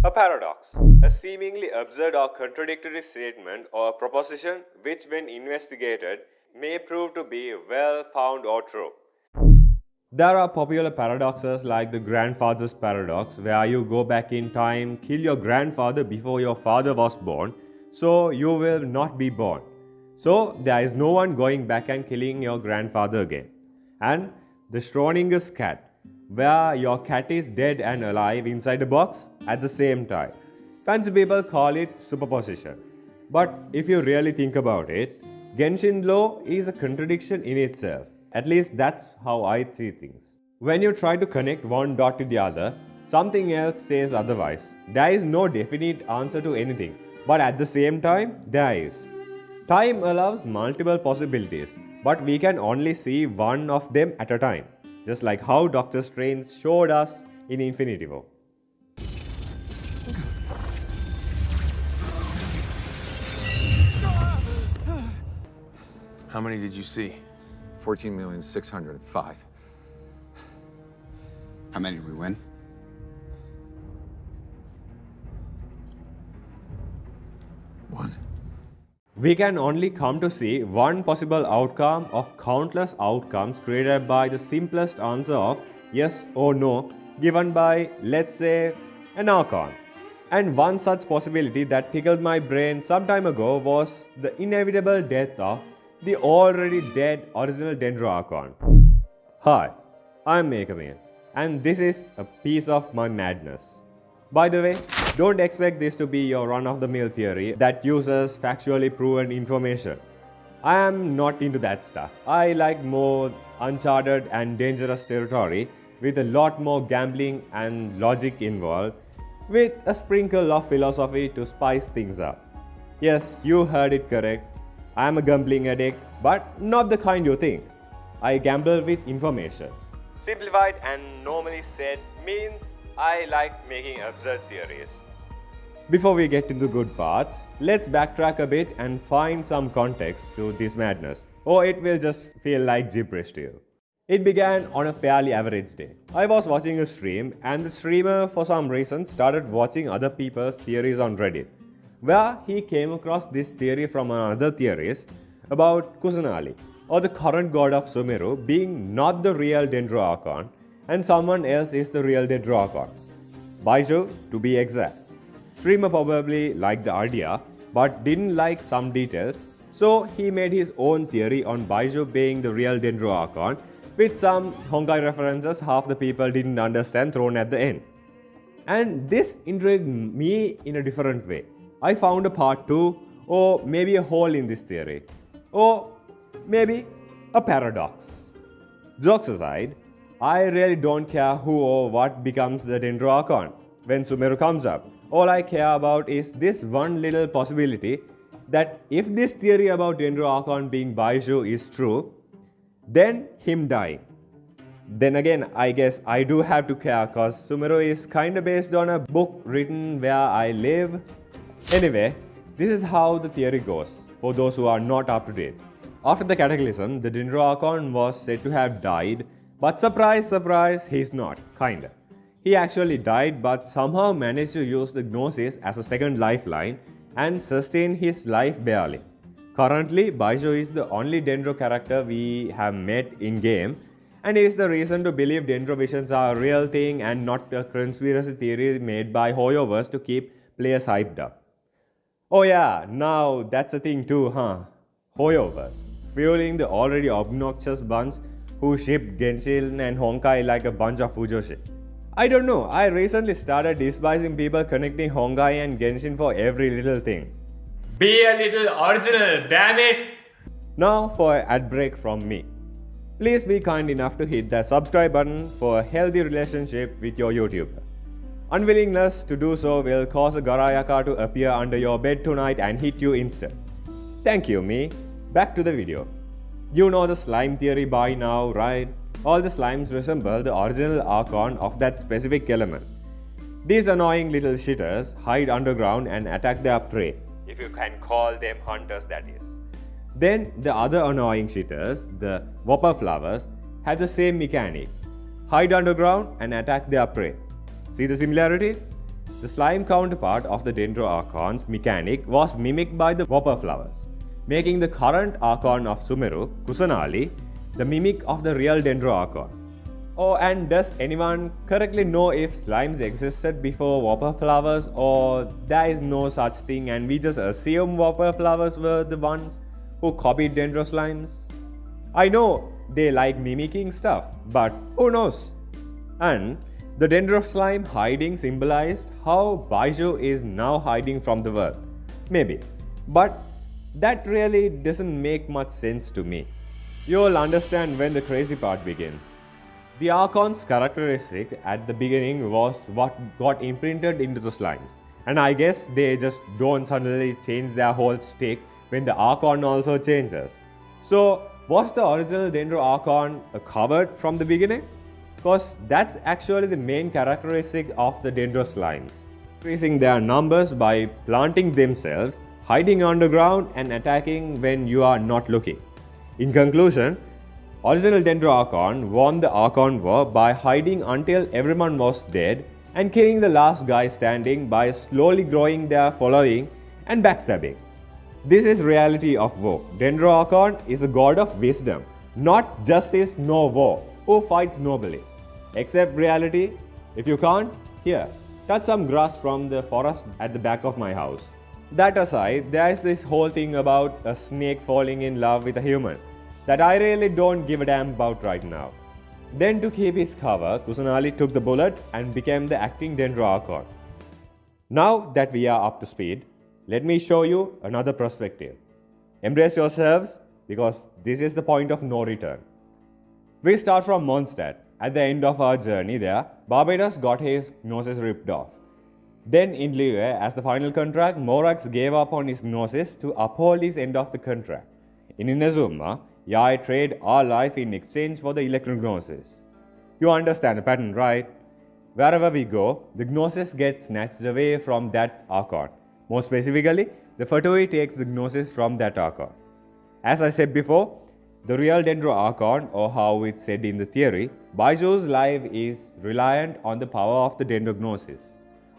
A paradox, a seemingly absurd or contradictory statement or proposition which, when investigated, may prove to be well found or true. There are popular paradoxes like the grandfather's paradox, where you go back in time, kill your grandfather before your father was born, so you will not be born. So there is no one going back and killing your grandfather again. And the Schrodinger's cat, where your cat is dead and alive inside a box at the same time. Fancy people call it superposition. But if you really think about it, Genshin law is a contradiction in itself. At least that's how I see things. When you try to connect one dot to the other, something else says otherwise. There is no definite answer to anything, but at the same time, there is. Time allows multiple possibilities, but we can only see one of them at a time, just like how Doctor Strange showed us in Infinity War. How many did you see? 14,605,000. How many did we win? One. We can only come to see one possible outcome of countless outcomes created by the simplest answer of yes or no given by, let's say, an Archon. And one such possibility that tickled my brain some time ago was the inevitable death of the already dead original Dendro Archon. Hi, I'm Mekamir, and this is a piece of my madness. By the way, don't expect this to be your run-of-the-mill theory that uses factually proven information. I am not into that stuff. I like more uncharted and dangerous territory with a lot more gambling and logic involved, with a sprinkle of philosophy to spice things up. Yes, you heard it correct. I am a gambling addict, but not the kind you think. I gamble with information. Simplified and normally said means I like making absurd theories. Before we get into the good parts, let's backtrack a bit and find some context to this madness, or it will just feel like gibberish to you. It began on a fairly average day. I was watching a stream, and the streamer for some reason started watching other people's theories on Reddit, where he came across this theory from another theorist about Kusanali, or the current god of Sumeru, being not the real Dendro Archon, and someone else is the real Dendro Archon. Baiju, to be exact. Streamer probably liked the idea, but didn't like some details, so he made his own theory on Baiju being the real Dendro Archon, with some Honkai references half the people didn't understand thrown at the end. And this intrigued me in a different way. I found a part 2, or maybe a hole in this theory, or maybe a paradox. Jokes aside, I really don't care who or what becomes the Dendro Archon when Sumeru comes up. All I care about is this one little possibility that if this theory about Dendro Archon being Baiju is true, then him dying. Then again, I guess I do have to care cause Sumeru is kinda based on a book written where I live. Anyway, this is how the theory goes, for those who are not up to date. After the Cataclysm, the Dendro Archon was said to have died, but surprise, surprise, he's not, kinda. He actually died, but somehow managed to use the Gnosis as a second lifeline and sustain his life barely. Currently, Baiju is the only Dendro character we have met in-game, and is the reason to believe Dendro visions are a real thing and not a conspiracy theory made by Hoyoverse to keep players hyped up. Oh yeah, now that's a thing too, huh? Hoyoverse, fueling the already obnoxious bunch who shipped Genshin and Honkai like a bunch of Fujo shit. I don't know, I recently started despising people connecting Honkai and Genshin for every little thing. Be a little original, damn it! Now for an ad break from me. Please be kind enough to hit that subscribe button for a healthy relationship with your YouTuber. Unwillingness to do so will cause a Garayaka to appear under your bed tonight and hit you instead. Thank you, me. Back to the video. You know the slime theory by now, right? All the slimes resemble the original Archon of that specific element. These annoying little shitters hide underground and attack their prey, if you can call them hunters, that is. Then the other annoying shitters, the Whopper flowers, have the same mechanic. Hide underground and attack their prey. See the similarity? the slime counterpart of the Dendro Archon's mechanic was mimicked by the Whopper flowers, making the current Archon of Sumeru, Kusanali, the mimic of the real Dendro Archon. Oh, and does anyone correctly know if slimes existed before Whopper flowers, or there is no such thing and we just assume Whopper flowers were the ones who copied Dendro slimes? I know they like mimicking stuff, but who knows? And the Dendro slime hiding symbolized how Baiju is now hiding from the world. Maybe. But that really doesn't make much sense to me. You'll understand when the crazy part begins. The Archon's characteristic at the beginning was what got imprinted into the slimes. And I guess they just don't suddenly change their whole stick when the Archon also changes. So, was the original Dendro Archon covered from the beginning? Because that's actually the main characteristic of the Dendro slimes. Increasing their numbers by planting themselves, hiding underground and attacking when you are not looking. In conclusion, original Dendro Archon won the Archon War by hiding until everyone was dead and killing the last guy standing by slowly growing their following and backstabbing. This is reality of war. Dendro Archon is a god of wisdom, not justice nor war, who fights nobly. Accept reality. If you can't, here, touch some grass from the forest at the back of my house. That aside, there is this whole thing about a snake falling in love with a human that I really don't give a damn about right now. Then to keep his cover, Kusanali took the bullet and became the acting Dendro Archon. Now that we are up to speed, let me show you another perspective. Embrace yourselves because this is the point of no return. We start from Mondstadt. At the end of our journey there, Barbados got his gnosis ripped off. Then in Liyue, as the final contract, Morax gave up on his gnosis to uphold his end of the contract. In Inazuma, Yai trade our life in exchange for the electron gnosis. You understand the pattern, right? Wherever we go, the gnosis gets snatched away from that Archon. More specifically, the Fatui takes the gnosis from that Archon. As I said before, the real Dendro Archon, or how it's said in the theory, Baiju's life is reliant on the power of the Dendro Gnosis.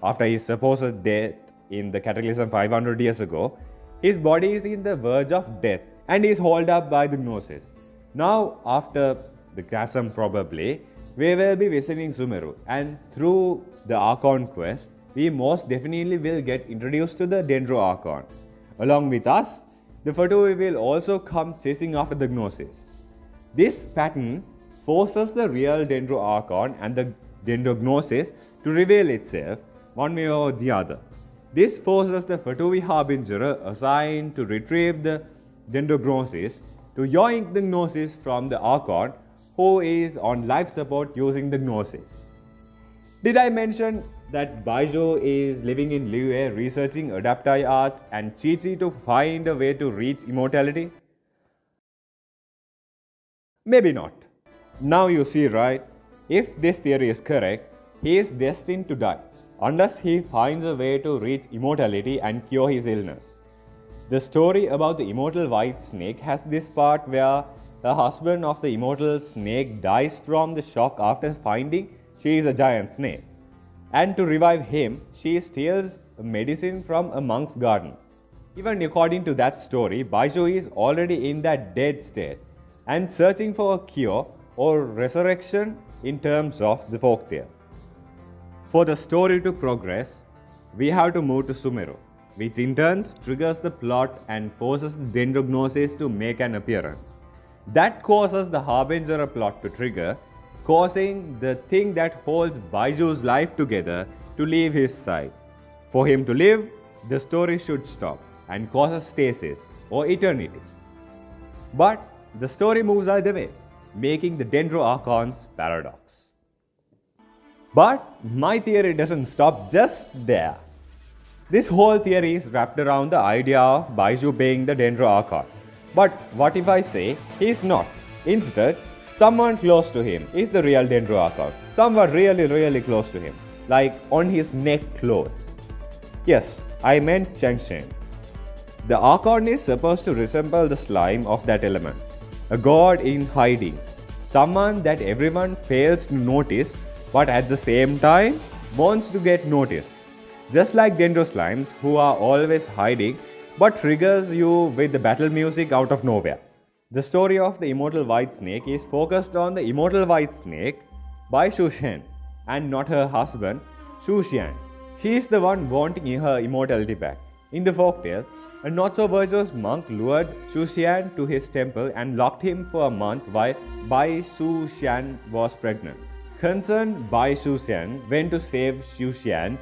After his supposed death in the Cataclysm 500 years ago, his body is in the verge of death and is held up by the Gnosis. Now, after the chasm probably, we will be visiting Sumeru, and through the Archon quest, we most definitely will get introduced to the Dendro Archon. Along with us, the Fatui will also come chasing after the Gnosis. This pattern forces the real Dendro Archon and the Dendro Gnosis to reveal itself one way or the other. This forces the Fatui Harbinger assigned to retrieve the Dendro Gnosis to yoink the Gnosis from the Archon who is on life support using the Gnosis. Did I mention that Baiju is living in Liyue researching Adaptai arts and Chi-Chi to find a way to reach immortality? Maybe not. Now you see, right? If this theory is correct, he is destined to die unless he finds a way to reach immortality and cure his illness. The story about the immortal white snake has this part where the husband of the immortal snake dies from the shock after finding she is a giant snake. And to revive him, she steals a medicine from a monk's garden. Even according to that story, Baiju is already in that dead state and searching for a cure or resurrection in terms of the folktale. For the story to progress, we have to move to Sumeru, which in turn triggers the plot and forces the Dendro Gnosis to make an appearance. That causes the Harbinger plot to trigger, causing the thing that holds Baiju's life together to leave his side. For him to live, the story should stop and causes stasis or eternity. But the story moves either way, making the Dendro Archon's paradox. But my theory doesn't stop just there. This whole theory is wrapped around the idea of Baiju being the Dendro Archon. But what if I say he's not? Instead, someone close to him is the real Dendro Archon. Someone really close to him. Like on his neck close. Yes, I meant Genshin. The Archon is supposed to resemble the slime of that element. A god in hiding. Someone that everyone fails to notice but at the same time wants to get noticed. Just like Dendro slimes, who are always hiding but triggers you with the battle music out of nowhere. The story of the immortal white snake is focused on the immortal white snake by Shu Shen and not her husband, Shu Xian. She is the one wanting her immortality back. In the folktale, a not so virtuous monk lured Shu Xian to his temple and locked him for a month while Bai Shu Xian was pregnant. Concerned, Bai Shu Xian went to save Shu Xian,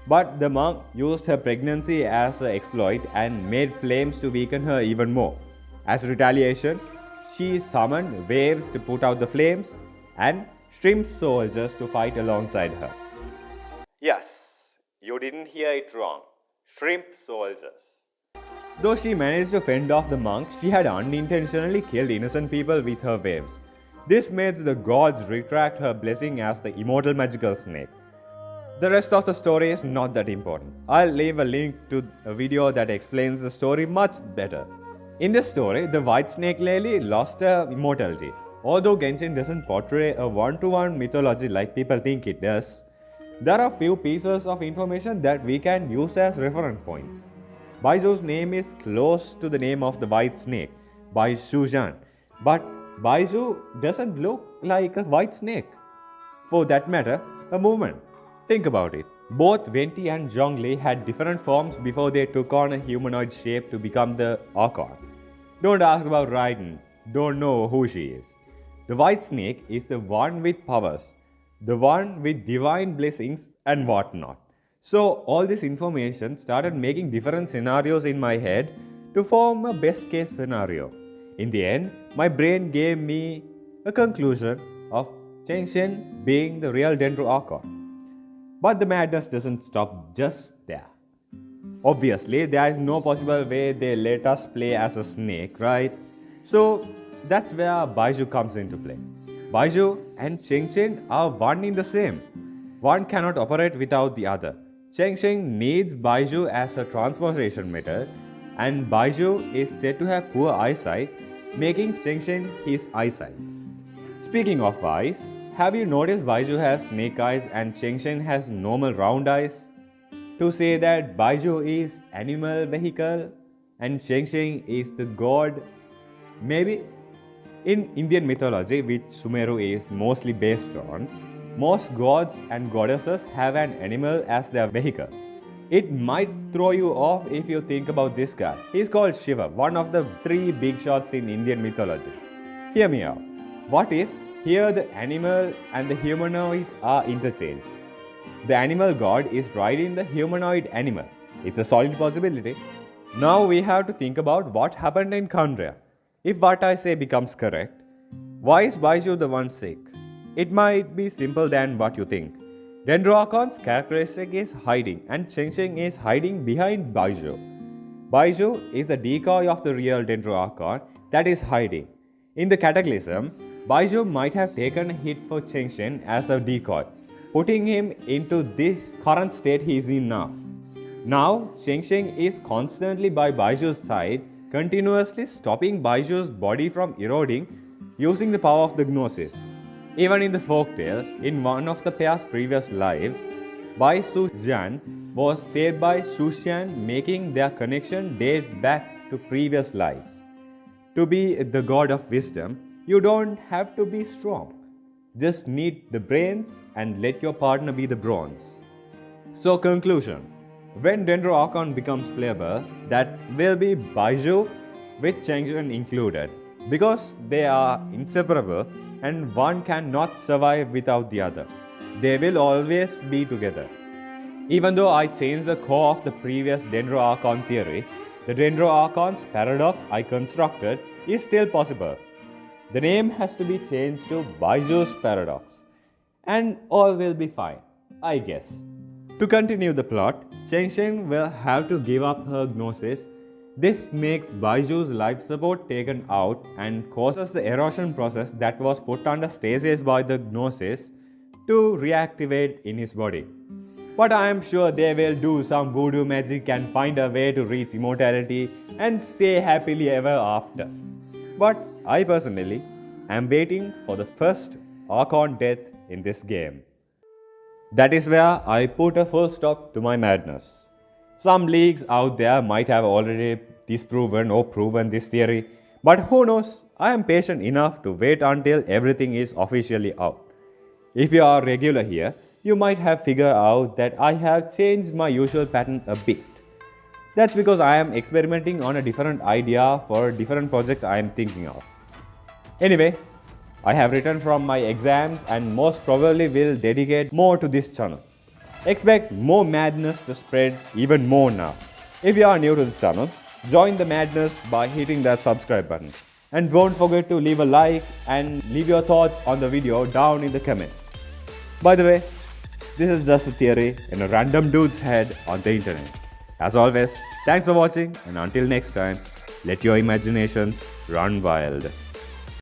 but the monk used her pregnancy as an exploit and made flames to weaken her even more. As retaliation, she summoned waves to put out the flames and shrimp soldiers to fight alongside her. Yes, you didn't hear it wrong. Shrimp soldiers. Though she managed to fend off the monk, she had unintentionally killed innocent people with her waves. This made the gods retract her blessing as the immortal magical snake. The rest of the story is not that important. I'll leave a link to a video that explains the story much better. In this story, the white snake lady lost her immortality. Although Genshin doesn't portray a one-to-one mythology like people think it does, there are few pieces of information that we can use as reference points. Baiju's name is close to the name of the white snake, Bai Shu Zhan, but Baiju doesn't look like a white snake. For that matter, a movement. Think about it. Both Venti and Zhongli had different forms before they took on a humanoid shape to become the Archon. Don't ask about Raiden. Don't know who she is. The white snake is the one with powers, the one with divine blessings and whatnot. So all this information started making different scenarios in my head to form a best case scenario. In the end, my brain gave me a conclusion of Chengxian being the real Dendro Archon. But the madness doesn't stop just there. Obviously, there is no possible way they let us play as a snake, right? So that's where Baiju comes into play. Baiju and Chengxian are one in the same. One cannot operate without the other. Chengxian needs Baiju as a transportation method, and Baiju is said to have poor eyesight, making Chengxian his eyesight. Speaking of eyes, have you noticed Baiju has snake eyes and Chengxian has normal round eyes? To say that Baiju is animal vehicle and Chengxian is the god, maybe? In Indian mythology, which Sumeru is mostly based on, most gods and goddesses have an animal as their vehicle. It might throw you off if you think about this guy. He's called Shiva, one of the three big shots in Indian mythology. Hear me out. What if here the animal and the humanoid are interchanged? The animal god is riding the humanoid animal. It's a solid possibility. Now we have to think about what happened in Kandria. If what I say becomes correct, why is Baiju the one sick? It might be simpler than what you think. Dendro Archon's characteristic is hiding, and Chengxian is hiding behind Baiju. Baiju is the decoy of the real Dendro Archon that is hiding. In the Cataclysm, Baiju might have taken a hit for Chengxian as a decoy, putting him into this current state he is in now. Now, Chengxian is constantly by Baiju's side, continuously stopping Baiju's body from eroding using the power of the Gnosis. Even in the folktale, in one of the pair's previous lives, Bai Shu Zhan was saved by Shu Xian, making their connection date back to previous lives. To be the god of wisdom, you don't have to be strong. Just need the brains and let your partner be the bronze. So conclusion, when Dendro Archon becomes playable, that will be Baiju with Chengxian included, because they are inseparable and one cannot survive without the other. They will always be together. Even though I changed the core of the previous Dendro Archon theory, the Dendro Archon's paradox I constructed is still possible. The name has to be changed to Baiju's paradox, and all will be fine, I guess. To continue the plot, Chengxian will have to give up her gnosis. This makes Baiju's life support taken out and causes the erosion process that was put under stasis by the gnosis to reactivate in his body. But I am sure they will do some voodoo magic and find a way to reach immortality and stay happily ever after. But I personally am waiting for the first Archon death in this game. That is where I put a full stop to my madness. Some leagues out there might have already disproven or proven this theory, but who knows? I am patient enough to wait until everything is officially out. If you are regular here, you might have figured out that I have changed my usual pattern a bit. That's because I am experimenting on a different idea for a different project I am thinking of. Anyway, I have returned from my exams and most probably will dedicate more to this channel. Expect more madness to spread even more now. If you are new to this channel, join the madness by hitting that subscribe button. And don't forget to leave a like and leave your thoughts on the video down in the comments. By the way, this is just a theory in a random dude's head on the internet. As always, thanks for watching and until next time, let your imaginations run wild.